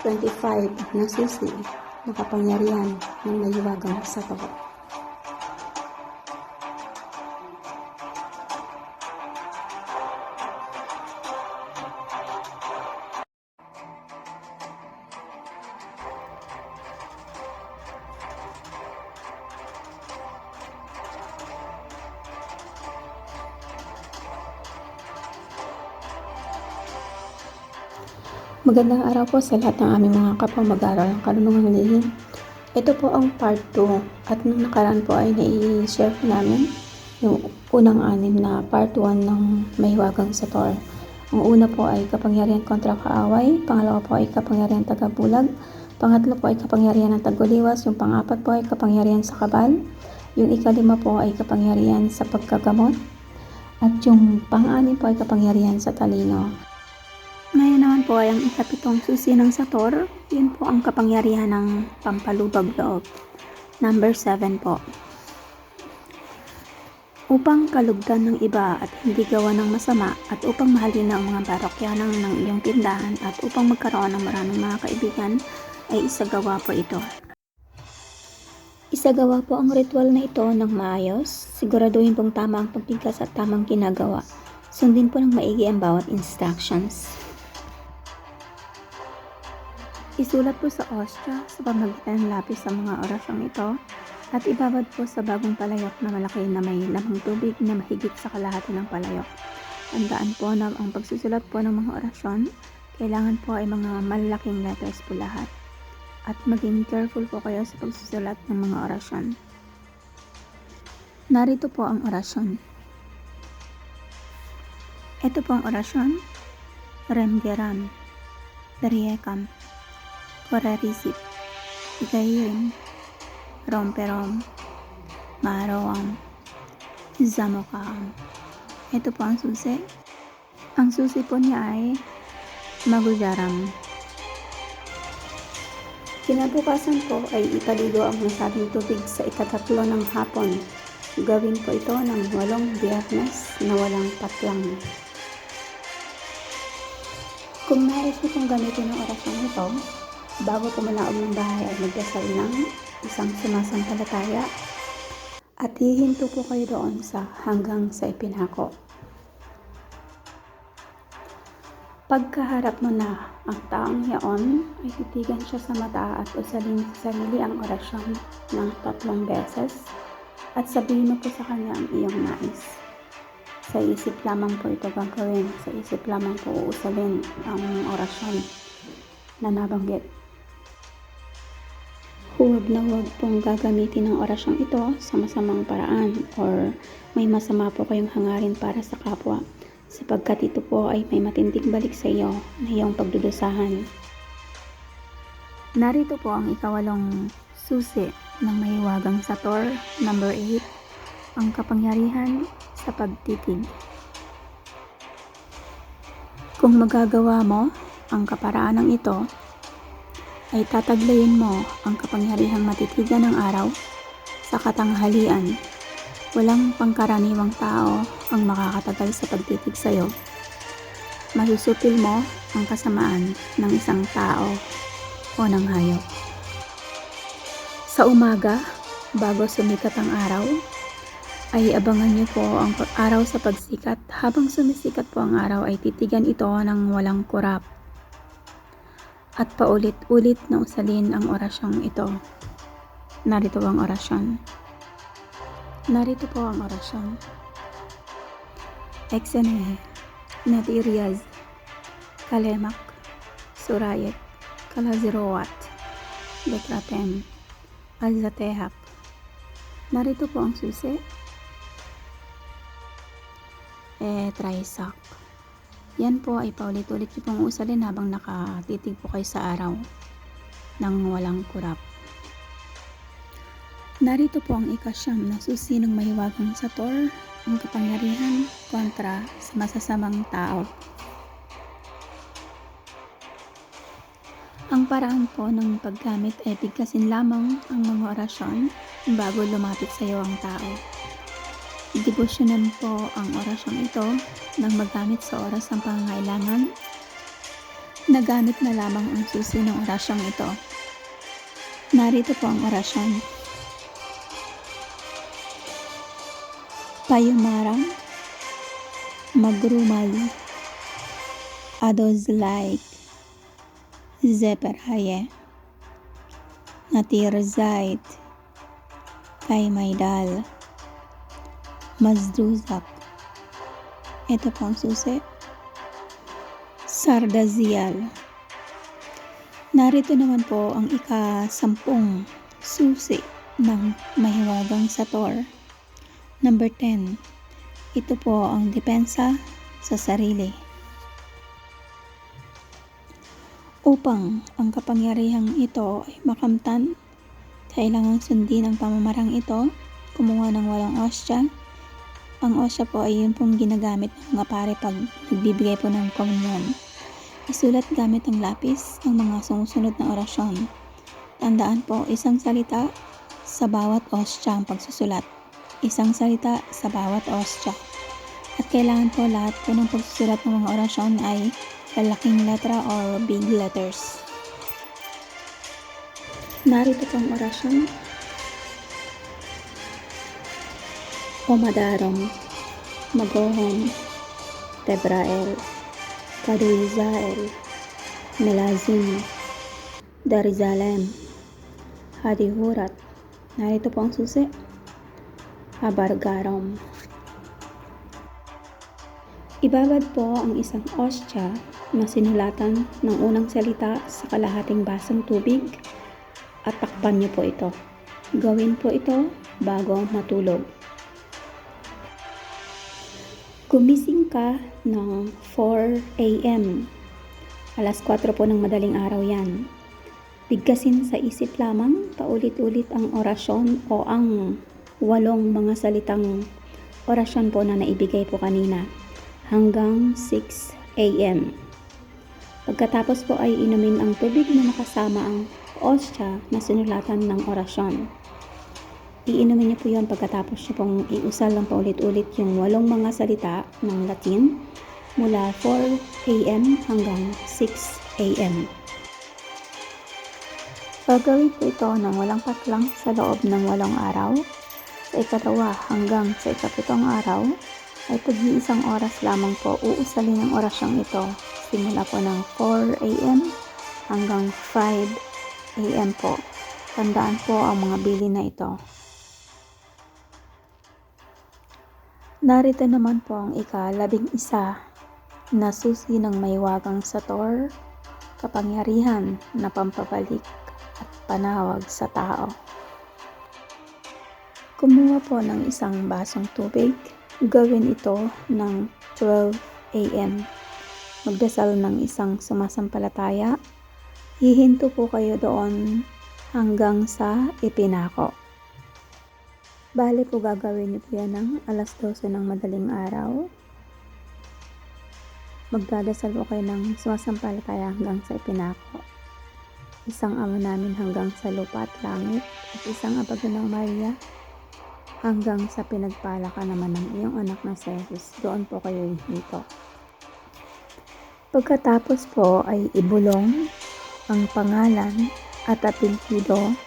25 na susi na kapangyarihan ng mahiwagang sator. Magandang araw po sa lahat ng aming mga kapwa mag-aaral ng karunungang lihim. Ito po ang part 2 at nung nakaraan po ay nai-share namin yung unang 6 na part 1 ng mahiwagang sator. Ang una po ay kapangyarihan kontra kaaway, pangalawa po ay kapangyarihan tagabulag, pangatlo po ay kapangyarihan ng taguliwas, yung pang-apat po ay kapangyarihan sa kabal, yung ikalima po ay kapangyarihan sa pagkagamot, at yung pang-anim po ay kapangyarihan sa talino. Ngayon naman po ay ang ikapitong susi ng sator, yun po ang kapangyarihan ng pampalubag loob. Number 7 po. Upang kalugdan ng iba at hindi gawa ng masama at upang mahalin ang mga parokyanan ng iyong tindahan at upang magkaroon ng maraming mga kaibigan ay isagawa po ito. Isagawa po ang ritual na ito ng maayos, siguraduhin pong tama ang pagbigkas at tamang ginagawa. Sundin po ng maigi ang bawat instructions. Isulat po sa ostya sa pamamagitan ng lapis sa mga orasyong ito at ibabad po sa bagong palayok na malaki na may lamang tubig na mahigit sa kalahati ng palayok. Tandaan po na ang pagsusulat po ng mga orasyon, kailangan po ay mga malalaking letters po lahat. At maging careful po kayo sa pagsusulat ng mga orasyon. Narito po ang orasyon. Ito po ang orasyon. Remgeram, Dariekam, Korarisip, Igayirim, Romperom, Maroam, Zamokam. Ito po ang susi. Ang susi po niya ay Magujaram. Kinabukasan po ay ipaligo ang nasabing tubig sa ikatatlo ng hapon. Gawin po ito ng 8 biyernes na walang patlang. Kung nais mo pong gamitin ang orasyon ito, bago pumalaog ng bahay ay magdasal ng isang sumasampalataya at hihinto po kayo doon hanggang sa ipinako. Pagkaharap mo na ang taong yaon, ay titigan siya sa mata at usalin sa sarili ang orasyon ng 3 beses at sabihin mo po sa kanya ang iyong nais. Sa isip lamang po ito gagawin, sa isip lamang po uusalin ang orasyon na nabanggit. Huwag na huwag pong gagamitin ang orasyong ito sa masamang paraan or may masama po kayong hangarin para sa kapwa, sapagkat ito po ay may matinding balik sa iyo na iyong pagdudusahan. Narito po ang ikawalong susi ng mahiwagang sator, number 8, ang kapangyarihan sa pagtitig. Kung magagawa mo ang kaparaanang ito, ay tataglayin mo ang kapangyarihang matitigan ng araw sa katanghalian. Walang pangkaraniwang tao ang makakatagal sa pagtitig sa iyo. Masusupil mo ang kasamaan ng isang tao o ng hayop. Sa umaga, bago sumikat ang araw, ay abangan niyo po ang araw sa pagsikat. Habang sumisikat po ang araw ay titigan ito ng walang kurap. At paulit-ulit na usalin ang orasyong ito. Narito ang orasyon. Narito po ang orasyon. Exene, Natiriyaz, Kalemak, Surayek, Kalazirowat, Bekratem, Alzatehak. Narito po ang susi. Traisak. Yan po ay paulit-ulit niyo pong usalin habang nakatitig po kayo sa araw ng walang kurap. Narito po ang ikasyam na susi ng mahiwagang sator, ang kapangyarihan kontra sa masasamang tao. Ang paraan po ng paggamit ay bigkasin lamang ang mga orasyon bago lumapit sa iyo ang tao. Debosyonan po ang orasyong ito nang magamit sa oras ng pangangailangan Nagamit na lamang ang susi ng orasyong ito. Narito po ang orasyon. Payumarang Magrumay Adozlaik Zeperaye Natirzait Kaymaydal Mazduzak. Ito po ang susi. Sardazial. Narito naman po ang ika-10 susi ng mahiwagang Sator. Number 10. Ito po ang depensa sa sarili. Upang ang kapangyarihang ito ay makamtan, kailangang sundin ang pamamarang ito, kumuha ng 8 ostya. Ang ostya po ay yun pong ginagamit ng mga pare pag nagbibigay po ng komunyon. Isulat gamit ang lapis ang mga sumusunod na orasyon. Tandaan po, isang salita sa bawat ostya ang pagsusulat. Isang salita sa bawat ostya. At kailangan po lahat po ng pagsusulat ng mga orasyon ay lalaking letra or big letters. Narito pong orasyon. Omadarom, Magohom, Tebrael, Kaduizael, Melazim, Darizalem, Hadihurat. Narito po ang susi. Habargarom. Ibabad po ang isang ostya na sinulatan ng unang salita sa kalahating basang tubig at takpan niyo po ito. Gawin po ito bago matulog. Gumising ka ng 4 a.m. Alas 4 po ng madaling araw yan. Bigkasin sa isip lamang paulit-ulit ang orasyon o ang 8 mga salitang orasyon po na naibigay po kanina hanggang 6 a.m. Pagkatapos po ay inumin ang tubig na nakasama ang ostya na sinulatan ng orasyon. Iinumin niyo po yun pagkatapos niyo pong iusal lang paulit-ulit yung 8 mga salita ng Latin mula 4 a.m. hanggang 6 a.m. Gagawin po ito ng walang patlang sa loob ng 8 araw. Sa ika-2 hanggang sa ika-7 araw ay tag-iisang oras lamang po uusalin ang orasyong ito simula po ng 4 a.m. hanggang 5 a.m. po. Tandaan po ang mga bilin na ito. Narito naman po ang ika-11 na susi ng mahiwagang Sator, kapangyarihan na pampabalik at panawag sa tao. Kumuha po ng isang basong tubig. Gawin ito ng 12 a.m. Magdasal ng isang sumasampalataya. Hihinto po kayo doon hanggang sa ipinako. Bale po gagawin niyo po yan ng alas 12 ng madaling araw. Magdadasal po kayo ng sumasampalataya hanggang sa ipinako. Isang Ama namin hanggang sa lupa at langit at isang Aba Ginang Maria hanggang sa pinagpala ka naman ng iyong anak na si Jesus. Doon po kayo hihinto. Pagkatapos po ay ibulong ang pangalan at apelyido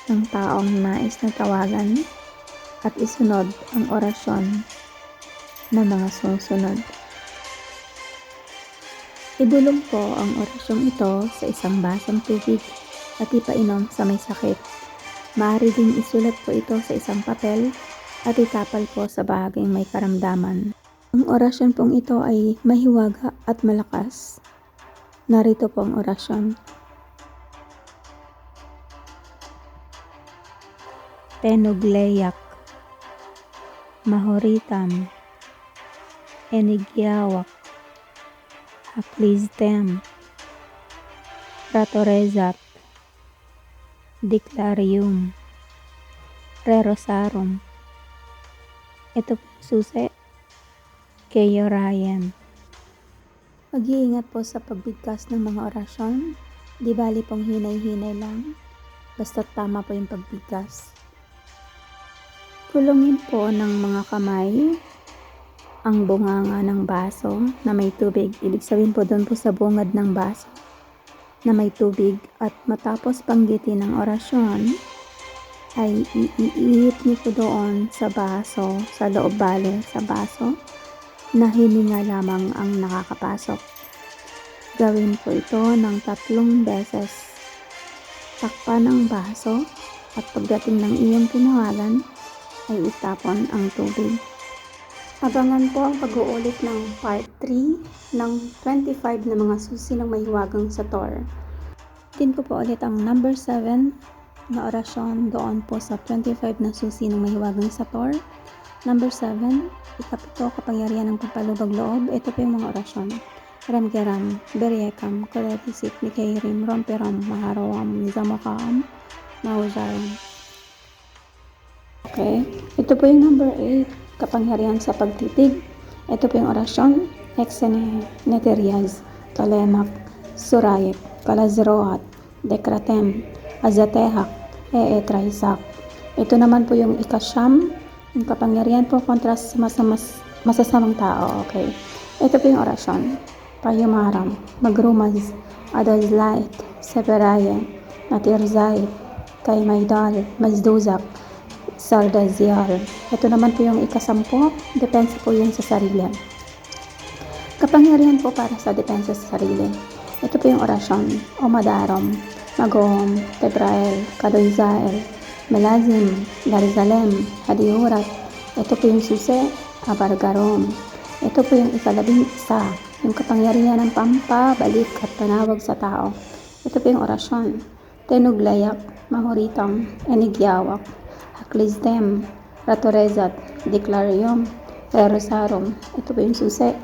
ng taong nais na tawagan at isunod ang orasyon na mga susunod. Ibulong po ang orasyong ito sa isang basang tubig at ipainom sa may sakit. Maaari ding isulat po ito sa isang papel at itapal po sa bahaging may karamdaman. Ang orasyon pong ito ay mahiwaga at malakas. Narito po ang orasyon. Tenugleyak Mahoritam Enigyawak Hakliztem Ratorezat Declarium Rerosarum. Ito po susi. Keyorayan. Mag-iingat po sa pagbigkas ng mga orasyon. Di bali pong hinay-hinay lang. Basta tama po yung pagbigkas. Kulungin po ng mga kamay ang bunganga ng baso na may tubig. Ibig sabihin po doon po sa bungad ng baso na may tubig, at matapos banggitin ng orasyon ay iihip niyo po doon sa baso, sa loob bale sa baso, na hininga lamang ang nakakapasok. Gawin po ito ng 3 beses. Takpan ang baso at pagdating ng iyong tinawagan ay itapon ang tubig. Abangan po ang pag-uulit ng part 3 ng 25 na mga susi ng mahiwagang Sator. Tin ko po ulit ang number 7 na orasyon doon po sa 25 na susi ng mahiwagang Sator. Number 7, ikapito, kapangyarihan ng pagpalubag loob. Ito po yung mga orasyon. Ramgeram, Beryekam, Koletisit, Mikairim, Romperam, Maharawam, Zamokam, Mahujaram. Okay, ito po yung number 8. Kapangyarihan sa pagtitig. Ito po yung orasyon. Exene, Neteriaz, Tolemak, Surayep, Kalazroat, Dekratem, Azatehak, Traisak. Ito naman po yung ikasyam. Yung kapangyarihan po kontra sa masasamang tao. Okay. Ito po yung orasyon. Payumaram, Magrumaz, Adazlait, Seperaye, Natirzait, Kaymaydal, Mazduzak, Sardazial. Ito naman po yung ikasampu, depensa po yun sa sarili. Kapangyarihan po para sa depensa sa sarili. Ito po yung orasyon. Omadarom, Magom, Tebrael, Kadoizael, Melazim, Darzalem, Hadiurat. Ito po yung susi, Abargarom. Ito po yung ika-11, yung kapangyarihan ng pampabalik at panawag sa tao. Ito po yung orasyon. Tenuglayak, Mahoritang, Enigyawak, Haklizdem, Ratorezat, Declarium, Rerosarum. Ito po yung susi,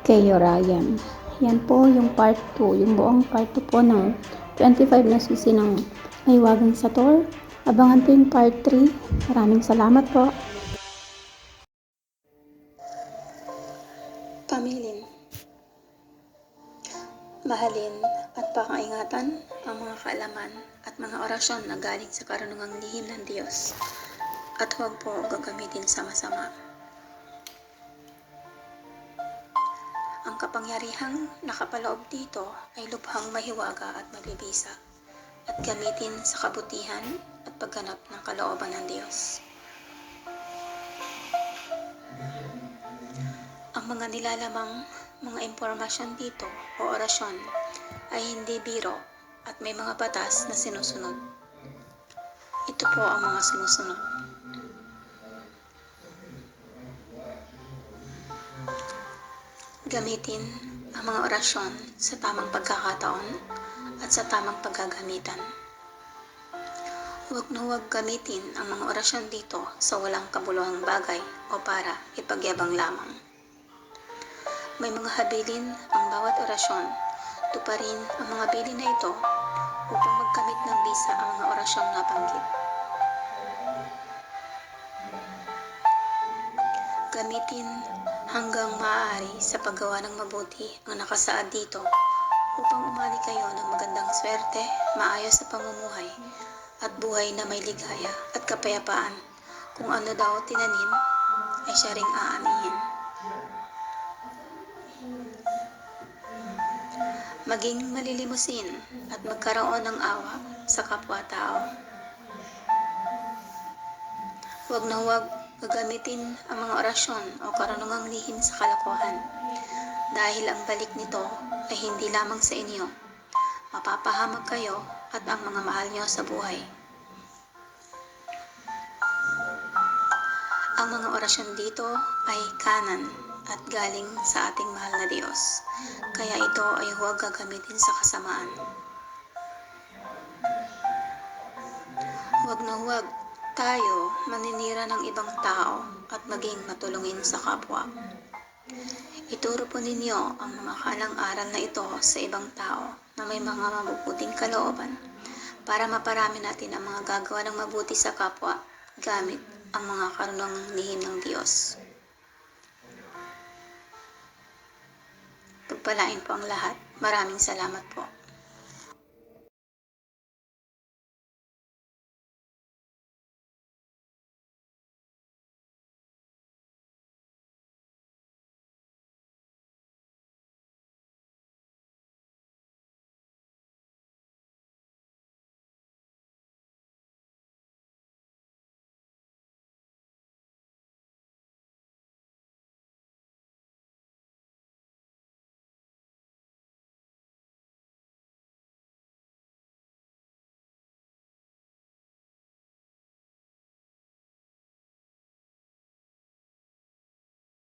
Keyorayem. Yan po yung part 2, yung buong part 2 po ng 25 na susi ng mahiwagang Sator. Abangan po yung part 3. Maraming salamat po. Pamilin, mahalin at pakaingatan ang mga kaalaman at mga orasyon na galing sa karunungang lihim ng Diyos, at huwag po gagamitin sa masama. Ang kapangyarihang nakapaloob dito ay lubhang mahiwaga at mabibisa, at gamitin sa kabutihan at pagganap ng kalooban ng Diyos. Ang mga nilalamang mga impormasyon dito o orasyon ay hindi biro at may mga batas na sinusunod. Ito po ang mga sumusunod. Gamitin ang mga orasyon sa tamang pagkakataon at sa tamang paggagamitan. Huwag na huwag gamitin ang mga orasyon dito sa walang kabuluhang bagay o para ipagyabang lamang. May mga habilin ang bawat orasyon. Tuparin ang mga bilin na ito upang magkamit ng bisa ang mga orasyong nabanggit. Gamitin hanggang maaari sa paggawa ng mabuti ang nakasaad dito upang umani kayo ng magandang swerte, maayos sa pamumuhay, at buhay na may ligaya at kapayapaan. Kung ano daw tinanim, ay siya ring aanihin. Maging malilimusin at magkaroon ng awa sa kapwa-tao. Huwag na huwag gagamitin ang mga orasyon o karunungang lihim sa kalokohan, dahil ang balik nito ay hindi lamang sa inyo. Mapapahamak kayo at ang mga mahal nyo sa buhay. Ang mga orasyon dito ay kanan at galing sa ating mahal na Diyos, kaya ito ay huwag gagamitin sa kasamaan. Huwag na huwag tayo maninira ng ibang tao at maging matulungin sa kapwa. Ituro po ninyo ang mga kalang-aral na ito sa ibang tao na may mga mabubuting kalooban para maparami natin ang mga gagawa ng mabuti sa kapwa gamit ang mga karunungang lihim ng Diyos. Pagpalain po ang lahat. Maraming salamat po.